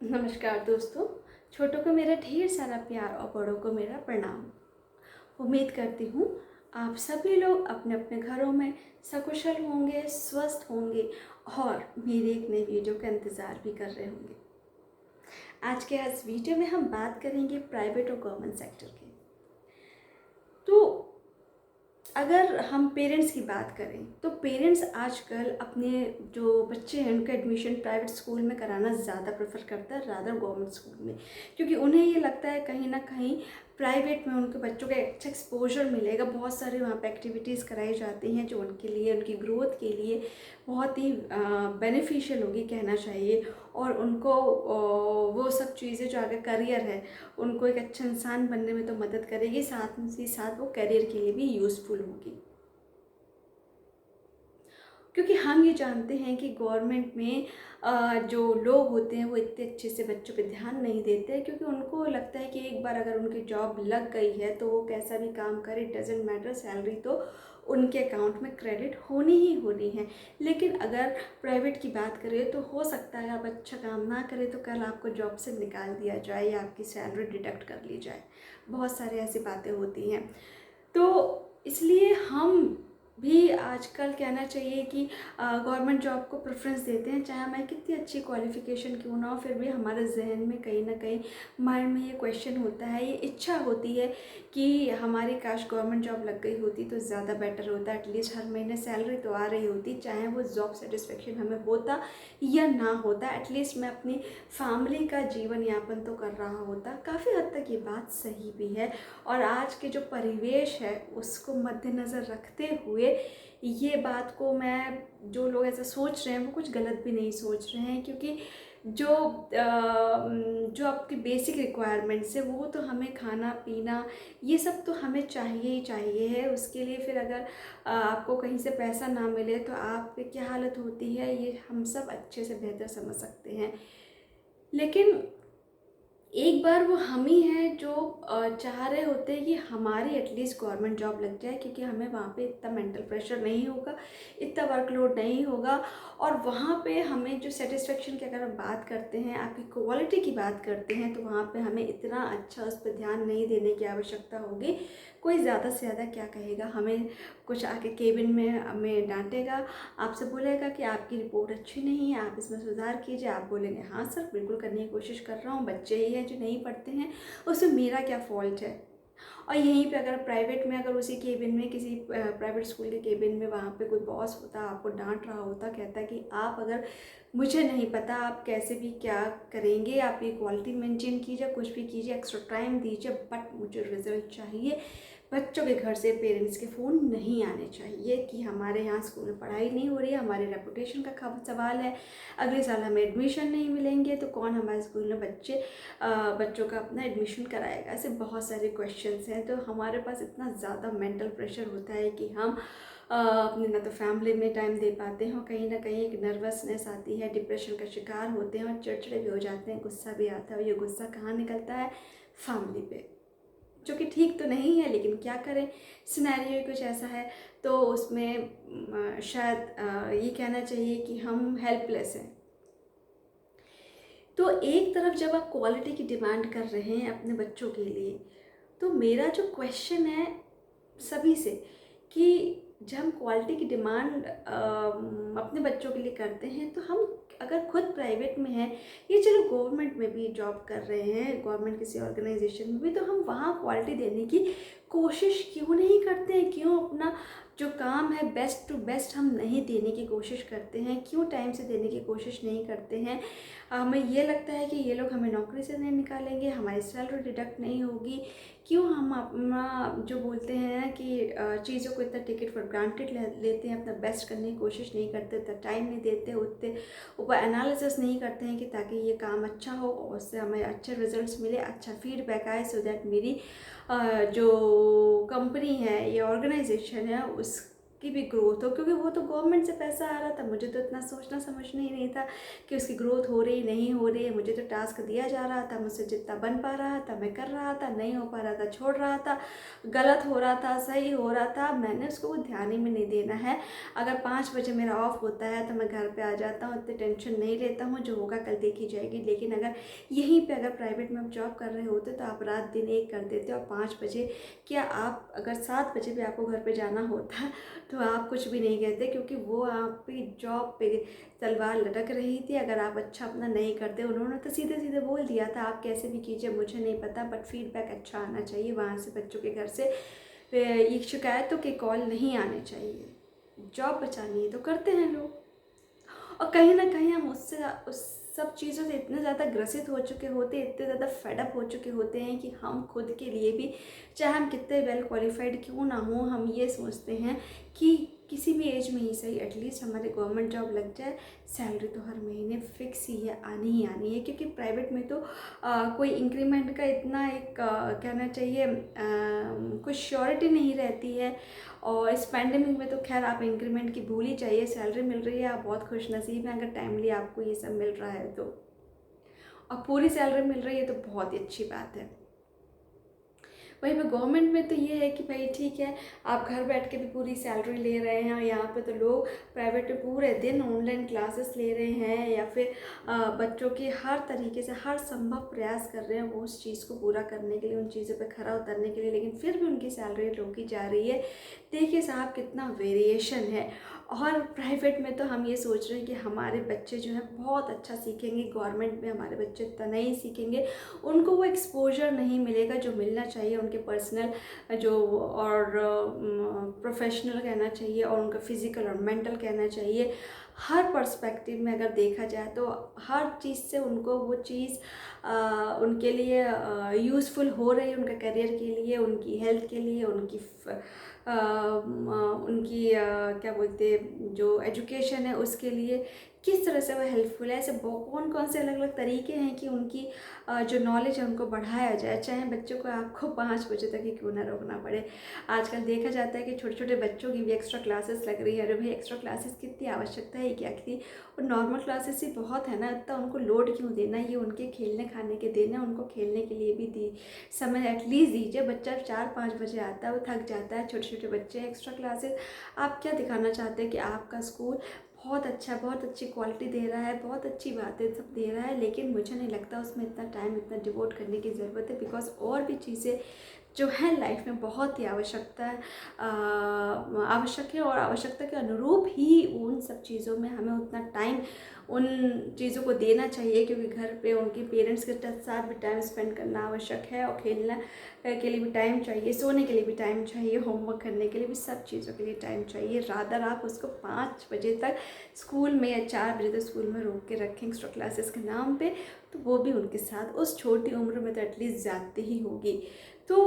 नमस्कार दोस्तों। छोटों को मेरा ढेर सारा प्यार और बड़ों को मेरा प्रणाम। उम्मीद करती हूँ आप सभी लोग अपने अपने घरों में सकुशल होंगे, स्वस्थ होंगे और मेरी एक नई वीडियो का इंतज़ार भी कर रहे होंगे। आज के इस वीडियो में हम बात करेंगे प्राइवेट और गवर्नमेंट सेक्टर की। तो अगर हम पेरेंट्स की बात करें तो पेरेंट्स आजकल अपने जो बच्चे हैं उनका एडमिशन प्राइवेट स्कूल में कराना ज़्यादा प्रेफर करता है रादर गवर्नमेंट स्कूल में, क्योंकि उन्हें ये लगता है कहीं ना कहीं प्राइवेट में उनके बच्चों को अच्छा एक्सपोजर मिलेगा। बहुत सारे वहाँ पे एक्टिविटीज़ कराई जाती हैं जो उनके लिए, उनकी ग्रोथ के लिए बहुत ही बेनिफिशियल होगी कहना चाहिए। और उनको वो सब चीज़ें जो आगे करियर है उनको एक अच्छा इंसान बनने में तो मदद करेगी, साथ ही साथ वो करियर के लिए भी यूज़फुल होगी। क्योंकि हम ये जानते हैं कि गवर्नमेंट में जो लोग होते हैं वो इतने अच्छे से बच्चों पे ध्यान नहीं देते हैं, क्योंकि उनको लगता है कि एक बार अगर उनकी जॉब लग गई है तो वो कैसा भी काम करे, डजेंट मैटर, सैलरी तो उनके अकाउंट में क्रेडिट होनी ही होनी है। लेकिन अगर प्राइवेट की बात करें तो हो सकता है आप अच्छा काम ना करें तो कल आपको जॉब से निकाल दिया जाए या आपकी सैलरी डिडक्ट कर ली जाए। बहुत सारी ऐसी बातें होती हैं। तो इसलिए हम भी आजकल कहना चाहिए कि गवर्नमेंट जॉब को प्रेफरेंस देते हैं, चाहे हमारी कितनी अच्छी क्वालिफ़िकेशन क्यों ना हो, फिर भी हमारे जहन में कहीं ना कहीं माइंड में ये क्वेश्चन होता है, ये इच्छा होती है कि हमारी काश गवर्नमेंट जॉब लग गई होती तो ज़्यादा बेटर होता। एटलीस्ट हर महीने सैलरी तो आ रही होती, चाहे वो जॉब सेटिस्फेक्शन हमें होता या ना होता, एटलीस्ट मैं अपनी फैमिली का जीवन यापन तो कर रहा होता। काफ़ी हद तक ये बात सही भी है और आज के जो परिवेश है उसको मद्देनज़र रखते हुए ये बात को मैं, जो लोग ऐसा सोच रहे हैं वो कुछ गलत भी नहीं सोच रहे हैं, क्योंकि जो आपकी बेसिक रिक्वायरमेंट्स है वो तो हमें खाना पीना ये सब तो हमें चाहिए ही चाहिए है। उसके लिए फिर अगर आपको कहीं से पैसा ना मिले तो आपकी क्या हालत होती है ये हम सब अच्छे से बेहतर समझ सकते हैं। लेकिन एक बार वो हम ही हैं जो चाह रहे होते हैं कि हमारी एटलीस्ट गवर्नमेंट जॉब लग जाए, क्योंकि हमें वहाँ पे इतना मेंटल प्रेशर नहीं होगा, इतना वर्कलोड नहीं होगा। और वहाँ पे हमें जो सेटिस्फेक्शन की अगर हम बात करते हैं, आपकी क्वालिटी की बात करते हैं, तो वहाँ पे हमें इतना अच्छा उस पर ध्यान नहीं देने की आवश्यकता होगी। कोई ज़्यादा से ज़्यादा क्या कहेगा, हमें कुछ आके केबिन में हमें डांटेगा, आपसे बोलेगा कि आपकी रिपोर्ट अच्छी नहीं है, आप इसमें सुधार कीजिए। आप बोलेंगे हाँ सर बिल्कुल करने की कोशिश कर रहा हूँ, बच्चे ही हैं जो नहीं पढ़ते हैं, उसमें मेरा क्या फ़ॉल्ट है। और यहीं पे अगर प्राइवेट में, अगर उसी केबिन में, किसी प्राइवेट स्कूल के केबिन में वहाँ पे कोई बॉस होता, आपको डांट रहा होता, कहता कि आप, अगर मुझे नहीं पता आप कैसे भी क्या करेंगे, आप ये क्वालिटी मेंटेन कीजिए, कुछ भी कीजिए, एक्स्ट्रा टाइम दीजिए, बट मुझे रिजल्ट चाहिए। बच्चों के घर से पेरेंट्स के फ़ोन नहीं आने चाहिए कि हमारे यहाँ स्कूल में पढ़ाई नहीं हो रही है, हमारे रेपुटेशन का सवाल है, अगले साल हमें एडमिशन नहीं मिलेंगे तो कौन हमारे स्कूल में बच्चों का अपना एडमिशन कराएगा। ऐसे बहुत सारे क्वेश्चंस हैं। तो हमारे पास इतना ज़्यादा मेंटल प्रेशर होता है कि हम अपने ना तो फैमिली में टाइम दे पाते हैं और कहीं ना कहीं एक नर्वसनेस आती है, डिप्रेशन का शिकार होते हैं और चिड़चिड़े भी हो जाते हैं, गुस्सा भी आता है। और ये गुस्सा कहाँ निकलता है? फैमिली पे, जो कि ठीक तो नहीं है, लेकिन क्या करें, सिनेरियो कुछ ऐसा है। तो उसमें शायद ये कहना चाहिए कि हम हेल्पलेस हैं। तो एक तरफ जब आप क्वालिटी की डिमांड कर रहे हैं अपने बच्चों के लिए, तो मेरा जो क्वेश्चन है सभी से कि जब हम क्वालिटी की डिमांड अपने बच्चों के लिए करते हैं तो हम अगर खुद प्राइवेट में हैं, ये चलो गवर्नमेंट में भी जॉब कर रहे हैं, गवर्नमेंट किसी ऑर्गेनाइजेशन में भी, तो हम वहाँ क्वालिटी देने की कोशिश क्यों नहीं करते हैं? क्यों अपना जो काम है बेस्ट टू बेस्ट हम नहीं देने की कोशिश करते हैं? क्यों टाइम से देने की कोशिश नहीं करते हैं? हमें ये लगता है कि ये लोग हमें नौकरी से नहीं निकालेंगे, हमारी सैलरी डिडक्ट नहीं होगी। क्यों हम अपना जो बोलते हैं कि चीज़ों को इतना टिकट फॉर ग्रांटेड लेते हैं, अपना बेस्ट करने की कोशिश नहीं करते, इतना टाइम नहीं देते, उतने ऊपर एनालिसिस नहीं करते हैं कि ताकि ये काम अच्छा हो और उससे हमें अच्छे रिजल्ट्स मिले, अच्छा फीडबैक आए, सो दैट मेरी जो कंपनी है, ये ऑर्गेनाइजेशन है, उसकी आपकी भी ग्रोथ हो, क्योंकि वो तो गवर्नमेंट से पैसा आ रहा था, मुझे तो इतना सोचना समझना ही नहीं था कि उसकी ग्रोथ हो रही नहीं हो रही है। मुझे तो टास्क दिया जा रहा था, मुझसे जितना बन पा रहा था मैं कर रहा था, नहीं हो पा रहा था छोड़ रहा था, गलत हो रहा था सही हो रहा था, मैंने उसको ध्यान ही में नहीं देना है। अगर 5 बजे मेरा ऑफ होता है तो मैं घर पे आ जाता हूँ, इतनी टेंशन नहीं लेता हूँ, जो होगा कल देखी जाएगी। लेकिन अगर यहीं पे अगर प्राइवेट में आप जॉब कर रहे होते तो आप रात दिन एक कर देते और 5 बजे, क्या आप अगर 7 बजे भी आपको घर पे जाना होता तो आप कुछ भी नहीं कहते, क्योंकि वो आपकी जॉब पे तलवार लटक रही थी। अगर आप अच्छा अपना नहीं करते, उन्होंने तो सीधे सीधे बोल दिया था आप कैसे भी कीजिए मुझे नहीं पता, बट फीडबैक अच्छा आना चाहिए वहाँ से, बच्चों के घर से ये शिकायतों के कॉल नहीं आने चाहिए। जॉब बचानी है तो करते हैं लोग, और कहीं ना कहीं हम उससे उस सब चीज़ों से इतने ज़्यादा ग्रसित हो चुके होते हैं, इतने ज़्यादा फेडअप हो चुके होते हैं कि हम खुद के लिए भी, चाहे हम कितने वेल क्वालिफाइड क्यों ना हो, हम ये सोचते हैं कि किसी भी एज में ही सही एटलीस्ट हमारे गवर्नमेंट जॉब लग जाए, सैलरी तो हर महीने फिक्स ही है, आनी ही आनी है। क्योंकि प्राइवेट में तो कोई इंक्रीमेंट का इतना एक कहना चाहिए कोई श्योरिटी नहीं रहती है। और इस पैंडेमिक में तो खैर आप इंक्रीमेंट की भूल ही चाहिए, सैलरी मिल रही है, आप बहुत खुश नसीब हैं अगर टाइमली आपको ये सब मिल रहा है तो, और पूरी सैलरी मिल रही है तो बहुत ही अच्छी बात है। वहीं पे गवर्नमेंट में तो ये है कि भाई ठीक है, आप घर बैठ के भी पूरी सैलरी ले रहे हैं, और यहाँ पे तो लोग प्राइवेट में पूरे दिन ऑनलाइन क्लासेस ले रहे हैं, या फिर बच्चों की हर तरीके से हर संभव प्रयास कर रहे हैं वो उस चीज़ को पूरा करने के लिए, उन चीज़ों पे खरा उतरने के लिए, लेकिन फिर भी उनकी सैलरी रोकी जा रही है। देखिए साहब कितना वेरिएशन है। और प्राइवेट में तो हम ये सोच रहे हैं कि हमारे बच्चे जो है बहुत अच्छा सीखेंगे, गवर्नमेंट में हमारे बच्चे इतना नहीं सीखेंगे, उनको वो एक्सपोजर नहीं मिलेगा जो मिलना चाहिए, उनके पर्सनल जो और प्रोफेशनल कहना चाहिए, और उनका फिज़िकल और मेंटल कहना चाहिए। हर पर्सपेक्टिव में अगर देखा जाए तो हर चीज़ से उनको वो चीज़ उनके लिए यूज़फुल हो रही है, उनका करियर के लिए, उनकी हेल्थ के लिए, उनकी क्या बोलते हैं जो एजुकेशन है उसके लिए किस तरह से वो हेल्पफुल है। ऐसे कौन कौन से अलग अलग तरीके हैं कि उनकी जो नॉलेज है उनको बढ़ाया जाए, चाहे बच्चों को आपको 5 बजे तक ही क्यों ना रोकना पड़े। आजकल देखा जाता है कि छोटे छोटे बच्चों की भी एक्स्ट्रा क्लासेस लग रही है। अरे भाई एक्स्ट्रा क्लासेस की इतनी आवश्यकता है क्या थी, और नॉर्मल क्लासेस ही बहुत है ना, इतना उनको लोड क्यों देना, ये उनके खेलने खाने के दिन है, उनको खेलने के लिए भी दी समय एटलीस्ट दीजिए। बच्चा 4-5 बजे आता है, वो थक जाता है, छोटे छोटे बच्चे एक्स्ट्रा क्लासेस, आप क्या दिखाना चाहते हैं कि आपका स्कूल बहुत अच्छा, बहुत अच्छी क्वालिटी दे रहा है, बहुत अच्छी बातें सब दे रहा है, लेकिन मुझे नहीं लगता उसमें इतना टाइम इतना डिवोट करने की ज़रूरत है। बिकॉज और भी चीज़ें जो है लाइफ में बहुत ही आवश्यक है, और आवश्यकता के अनुरूप ही उन सब चीज़ों में हमें उतना टाइम उन चीज़ों को देना चाहिए, क्योंकि घर पे उनके पेरेंट्स के साथ भी टाइम स्पेंड करना आवश्यक है, और खेलना के लिए भी टाइम चाहिए, सोने के लिए भी टाइम चाहिए, होमवर्क करने के लिए भी, सब चीज़ों के लिए टाइम चाहिए। रादर आप उसको 5 बजे तक स्कूल में या 4 बजे तक स्कूल में रोक के रखें एक्स्ट्रा क्लासेस के नाम पे, तो वो भी उनके साथ उस छोटी उम्र में तो एटलीस्ट जाती ही होगी। तो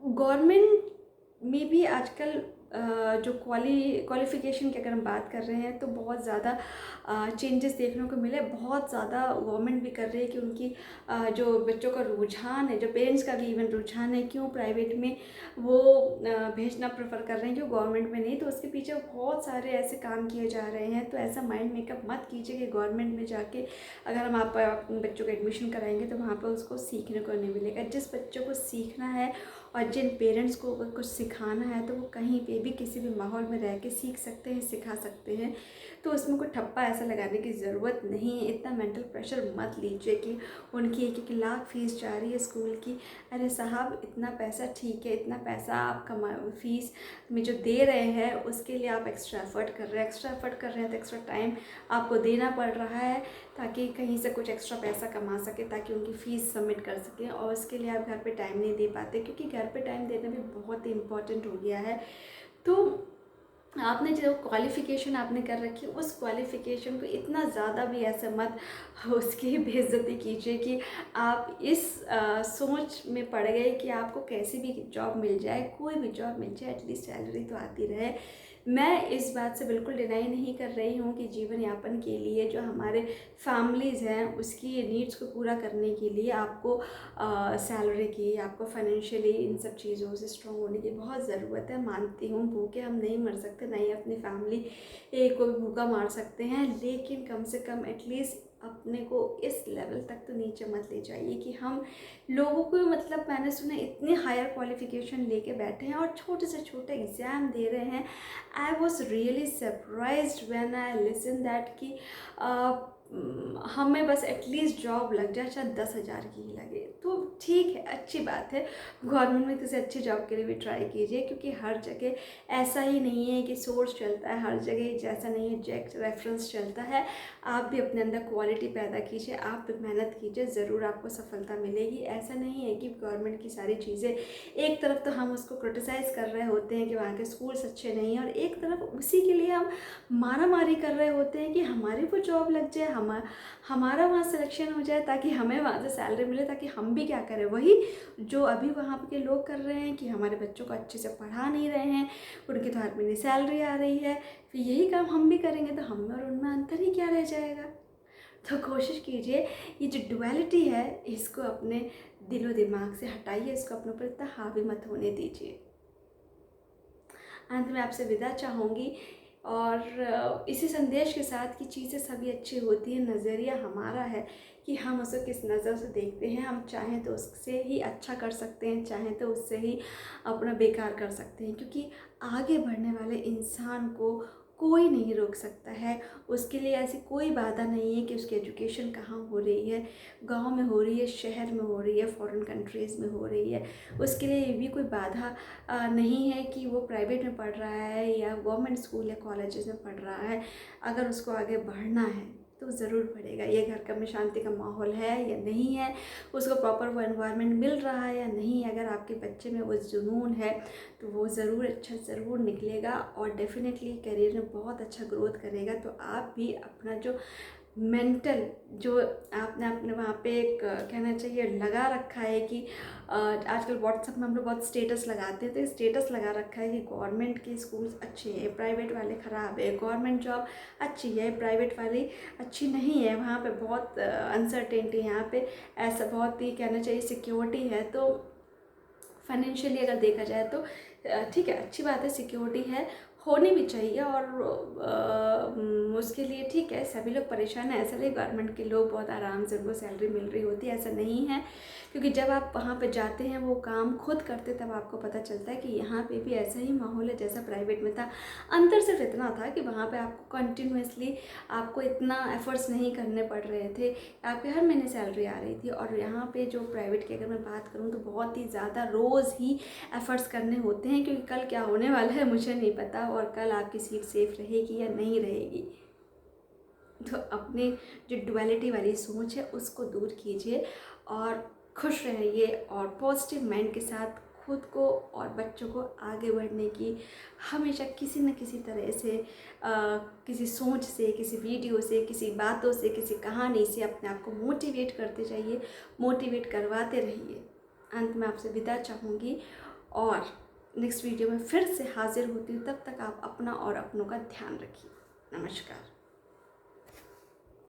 गवर्नमेंट में भी आजकल जो क्वालिफ़िकेशन की अगर हम बात कर रहे हैं तो बहुत ज़्यादा चेंजेस देखने को मिले। बहुत ज़्यादा गवर्नमेंट भी कर रही है कि उनकी जो बच्चों का रुझान है, जो पेरेंट्स का भी इवन रुझान है, क्यों प्राइवेट में वो भेजना प्रेफर कर रहे हैं, क्यों गवर्नमेंट में नहीं, तो उसके पीछे बहुत सारे ऐसे काम किए जा रहे हैं। तो ऐसा माइंड मेकअप मत कीजिए कि गवर्नमेंट में जाके अगर हम आप अपने बच्चों को एडमिशन कराएंगे तो वहाँ पर उसको सीखने को नहीं मिलेगा। जिस बच्चों को सीखना है और जिन पेरेंट्स को अगर कुछ सिखाना है तो वो कहीं पे भी किसी भी माहौल में रह के सीख सकते हैं, सिखा सकते हैं। तो उसमें कोई ठप्पा ऐसा लगाने की ज़रूरत नहीं है। इतना मेंटल प्रेशर मत लीजिए कि उनकी 1-1 लाख फीस जा रही है स्कूल की। अरे साहब इतना पैसा ठीक है, इतना पैसा आप फीस में जो दे रहे हैं उसके लिए आप एक्स्ट्रा एफर्ट कर रहे हैं, तो एक्स्ट्रा टाइम आपको देना पड़ रहा है ताकि कहीं से कुछ एक्स्ट्रा पैसा कमा सके, ताकि उनकी फ़ीस सबमिट कर सकें। और उसके लिए आप घर पे टाइम नहीं दे पाते, क्योंकि घर पे टाइम देना भी बहुत ही इम्पॉर्टेंट हो गया है। तो आपने जो क्वालिफ़िकेशन आपने कर रखी है उस क्वालिफ़िकेशन को इतना ज़्यादा भी ऐसा मत उसकी बेइज्जती कीजिए कि आप इस सोच में पड़ गए कि आपको कैसी भी जॉब मिल जाए, कोई भी जॉब मिल जाए, एटलीस्ट सैलरी तो आती रहे। मैं इस बात से बिल्कुल डिनाई नहीं कर रही हूँ कि जीवन यापन के लिए जो हमारे फैमिलीज़ हैं उसकी नीड्स को पूरा करने के लिए आपको सैलरी की, आपको फाइनेंशियली इन सब चीज़ों से स्ट्रॉन्ग होने की बहुत ज़रूरत है। मानती हूँ भूखे हम नहीं मर सकते, ना ही अपनी फैमिली को भी भूखा मार सकते हैं, लेकिन कम से कम एटलीस्ट अपने को इस लेवल तक तो नीचे मत ले जाइए कि हम लोगों को, मतलब मैंने सुना इतनी हायर क्वालिफिकेशन लेके बैठे हैं और छोटे से छोटे एग्ज़ाम दे रहे हैं। I was really surprised when I listen that कि हमें बस एटलीस्ट जॉब लग जाए, चाहे 10,000 की ही लगे तो ठीक है, अच्छी बात है। गवर्नमेंट में किसी अच्छी जॉब के लिए भी ट्राई कीजिए, क्योंकि हर जगह ऐसा ही नहीं है कि सोर्स चलता है, हर जगह जैसा नहीं है डायरेक्ट रेफरेंस चलता है। आप भी अपने अंदर क्वालिटी पैदा कीजिए, आप भी मेहनत कीजिए, ज़रूर आपको सफलता मिलेगी। ऐसा नहीं है कि गवर्नमेंट की सारी चीज़ें, एक तरफ तो हम उसको क्रिटिसाइज़ कर रहे होते हैं कि वहाँ के स्कूल्स अच्छे नहीं हैं, और एक तरफ उसी के लिए हम मारा मारी कर रहे होते हैं कि हमारी वो जॉब लग जाए, हमारा वहाँ सिलेक्शन हो जाए, ताकि हमें वहाँ से सैलरी मिले, ताकि हम भी क्या करें, वही जो अभी वहाँ के लोग कर रहे हैं कि हमारे बच्चों को अच्छे से पढ़ा नहीं रहे हैं, उनकी तो हर महीने सैलरी आ रही है, फिर यही काम हम भी करेंगे तो हम और उनमें अंतर ही क्या रह जाएगा। तो कोशिश कीजिए ये जो डुअलिटी है इसको अपने दिलो दिमाग से हटाइए, इसको अपने ऊपर इतना हावी मत होने दीजिए। अंत में आपसे विदा चाहूँगी, और इसी संदेश के साथ कि चीज़ें सभी अच्छी होती हैं, नज़रिया हमारा है कि हम उसे किस नज़र से देखते हैं। हम चाहें तो उससे ही अच्छा कर सकते हैं, चाहें तो उससे ही अपना बेकार कर सकते हैं, क्योंकि आगे बढ़ने वाले इंसान को कोई नहीं रोक सकता है। उसके लिए ऐसी कोई बाधा नहीं है कि उसकी एजुकेशन कहाँ हो रही है, गांव में हो रही है, शहर में हो रही है, फॉरेन कंट्रीज़ में हो रही है। उसके लिए ये भी कोई बाधा नहीं है कि वो प्राइवेट में पढ़ रहा है या गवर्नमेंट स्कूल या कॉलेजेस में पढ़ रहा है। अगर उसको आगे बढ़ना है तो ज़रूर पढ़ेगा। ये घर का में शांति का माहौल है या नहीं है, उसको प्रॉपर वो एनवायरनमेंट मिल रहा है या नहीं, अगर आपके बच्चे में वो जुनून है तो वो ज़रूर अच्छा ज़रूर निकलेगा और डेफिनेटली करियर में बहुत अच्छा ग्रोथ करेगा। तो आप भी अपना जो मेंटल, जो आपने अपने वहाँ पे एक कहना चाहिए लगा रखा है कि आजकल व्हाट्सएप में हम लोग बहुत स्टेटस लगाते हैं, तो स्टेटस लगा रखा है कि गवर्नमेंट के स्कूल्स अच्छे हैं, प्राइवेट वाले ख़राब है, गवर्नमेंट जॉब अच्छी है, प्राइवेट वाली अच्छी नहीं है, वहाँ पे बहुत अनसर्टेनिटी है, यहाँ पे ऐसा बहुत ही कहना चाहिए सिक्योरिटी है। तो फाइनेंशियली अगर देखा जाए तो ठीक है, अच्छी बात है, सिक्योरिटी है, होनी भी चाहिए, और उसके लिए ठीक है, सभी लोग परेशान हैं, ऐसा नहीं गवर्नमेंट के लोग बहुत आराम से उनको सैलरी मिल रही होती है, ऐसा नहीं है। क्योंकि जब आप वहाँ पे जाते हैं, वो काम खुद करते, तब आपको पता चलता है कि यहाँ पे भी ऐसा ही माहौल है जैसा प्राइवेट में था। अंतर सिर्फ इतना था कि वहाँ पे आपको कंटिन्यूसली आपको इतना एफर्ट्स नहीं करने पड़ रहे थे, आपके हर महीने सैलरी आ रही थी। और यहाँ पे जो प्राइवेट की अगर मैं बात करूँ तो बहुत ही ज़्यादा रोज़ ही एफर्ट्स करने होते हैं, क्योंकि कल क्या होने वाला है मुझे नहीं पता, और कल आपकी सीट सेफ रहेगी या नहीं रहेगी। तो अपने जो डुअलिटी वाली सोच है उसको दूर कीजिए और खुश रहिए, और पॉजिटिव माइंड के साथ खुद को और बच्चों को आगे बढ़ने की हमेशा किसी न किसी तरह से किसी सोच से, किसी वीडियो से, किसी बातों से, किसी कहानी से अपने आप को मोटिवेट करते जाइए, मोटिवेट करवाते रहिए। अंत में आपसे विदा चाहूँगी, और नेक्स्ट वीडियो में फिर से हाजिर होती हूँ। तब तक आप अपना और अपनों का ध्यान रखिए। नमस्कार।